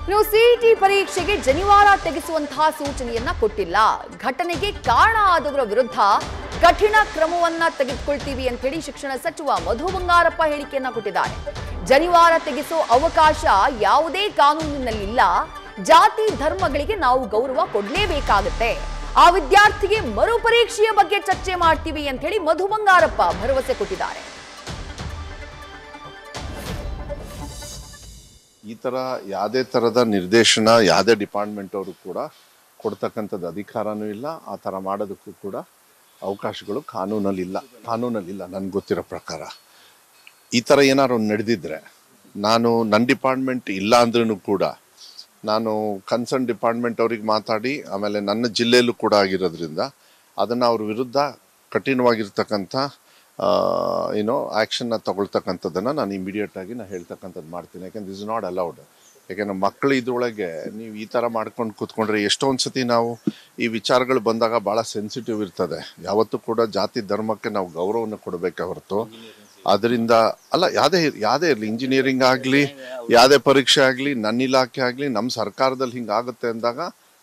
ಇನ್ನು ಸಿಇಟಿ ಪರೀಕ್ಷೆಗೆ ಜನಿವಾರ ತೆಗೆಸುವಂತಹ ಸೂಚನೆಯನ್ನ ಕೊಟ್ಟಿಲ್ಲ. ಘಟನೆಗೆ ಕಾರಣ ಆದವರ ವಿರುದ್ಧ ಕಠಿಣ ಕ್ರಮವನ್ನ ತೆಗೆದುಕೊಳ್ತೀವಿ ಅಂತ ಹೇಳಿ ಶಿಕ್ಷಣ ಸಚಿವ ಮಧು ಬಂಗಾರಪ್ಪ ಹೇಳಿಕೆಯನ್ನ ಕೊಟ್ಟಿದ್ದಾರೆ. ಜನಿವಾರ ತೆಗೆಸೋ ಅವಕಾಶ ಯಾವುದೇ ಕಾನೂನಿನಲ್ಲಿಲ್ಲ. ಜಾತಿ ಧರ್ಮಗಳಿಗೆ ನಾವು ಗೌರವ ಕೊಡಲೇಬೇಕಾಗುತ್ತೆ. ಆ ವಿದ್ಯಾರ್ಥಿಗೆ ಮರುಪರೀಕ್ಷೆಯ ಬಗ್ಗೆ ಚರ್ಚೆ ಮಾಡ್ತೀವಿ ಅಂತ ಹೇಳಿ ಮಧು ಬಂಗಾರಪ್ಪ ಭರವಸೆ ಕೊಟ್ಟಿದ್ದಾರೆ. ಈ ಥರ ಯಾವುದೇ ಥರದ ನಿರ್ದೇಶನ ಯಾವುದೇ ಡಿಪಾರ್ಟ್ಮೆಂಟ್ ಅವರು ಕೂಡ ಕೊಡ್ತಕ್ಕಂಥದ್ದು ಅಧಿಕಾರನೂ ಇಲ್ಲ. ಆ ಥರ ಮಾಡೋದಕ್ಕೂ ಕೂಡ ಅವಕಾಶಗಳು ಕಾನೂನಲ್ಲಿಲ್ಲ. ನನಗೆ ಗೊತ್ತಿರೋ ಪ್ರಕಾರ ಈ ಥರ ಏನಾದ್ರು ನಡೆದಿದ್ರೆ ನಾನು ನನ್ನ ಡಿಪಾರ್ಟ್ಮೆಂಟ್ ಇಲ್ಲ ಅಂದ್ರೂ ಕೂಡ ನಾನು ಕನ್ಸರ್ನ್ ಡಿಪಾರ್ಟ್ಮೆಂಟ್ ಅವ್ರಿಗೆ ಮಾತಾಡಿ ಆಮೇಲೆ ನನ್ನ ಜಿಲ್ಲೆಯಲ್ಲೂ ಕೂಡ ಆಗಿರೋದ್ರಿಂದ ಅದನ್ನು ಅವ್ರ ವಿರುದ್ಧ ಕಠಿಣವಾಗಿರ್ತಕ್ಕಂಥ ಆ್ಯಕ್ಷನ್ನ ತಗೊಳ್ತಕ್ಕಂಥದ್ದನ್ನು ನಾನು ಇಮಿಡಿಯೇಟಾಗಿ ನಾನು ಹೇಳ್ತಕ್ಕಂಥದ್ದು ಮಾಡ್ತೀನಿ. ಯಾಕೆಂದ್ರೆ ದಿಸ್ ಇಸ್ ನಾಟ್ ಅಲೌಡ್. ಯಾಕೆಂದ್ರೆ ಮಕ್ಕಳು ಇದ್ರೊಳಗೆ ನೀವು ಈ ಥರ ಮಾಡ್ಕೊಂಡು ಕೂತ್ಕೊಂಡ್ರೆ ಎಷ್ಟೊಂದು ಸತಿ ನಾವು ಈ ವಿಚಾರಗಳು ಬಂದಾಗ ಭಾಳ ಸೆನ್ಸಿಟಿವ್ ಇರ್ತದೆ. ಯಾವತ್ತೂ ಕೂಡ ಜಾತಿ ಧರ್ಮಕ್ಕೆ ನಾವು ಗೌರವವನ್ನು ಕೊಡಬೇಕೆ ಹೊರತು ಅದರಿಂದ ಅಲ್ಲ, ಯಾವುದೇ ಇರಲಿ, ಇಂಜಿನಿಯರಿಂಗ್ ಆಗಲಿ ಯಾವುದೇ ಪರೀಕ್ಷೆ ಆಗಲಿ ನನ್ನ ಇಲಾಖೆ ಆಗಲಿ ನಮ್ಮ ಸರ್ಕಾರದಲ್ಲಿ ಹಿಂಗಾಗುತ್ತೆ ಅಂದಾಗ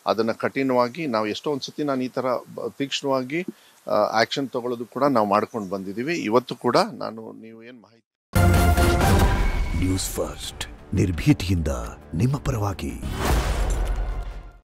ಅದನ್ನು ಕಠಿಣವಾಗಿ ನಾವು ಎಷ್ಟೊಂದು ಸತಿ ನಾನು ಈ ಥರ ತೀಕ್ಷ್ಣವಾಗಿ ಆಕ್ಷನ್ ತಗೊಳ್ಳೋದು ಕೂಡ ನಾವು ಮಾಡ್ಕೊಂಡು ಬಂದಿದ್ದೀವಿ. ಇವತ್ತು ಕೂಡ ನೀವು ಏನು ಮಾಹಿತಿ ನ್ಯೂಸ್ ಫಸ್ಟ್ ನಿರ್ಭೀತಿಯಿಂದ ನಿಮ್ಮ ಪರವಾಗಿ.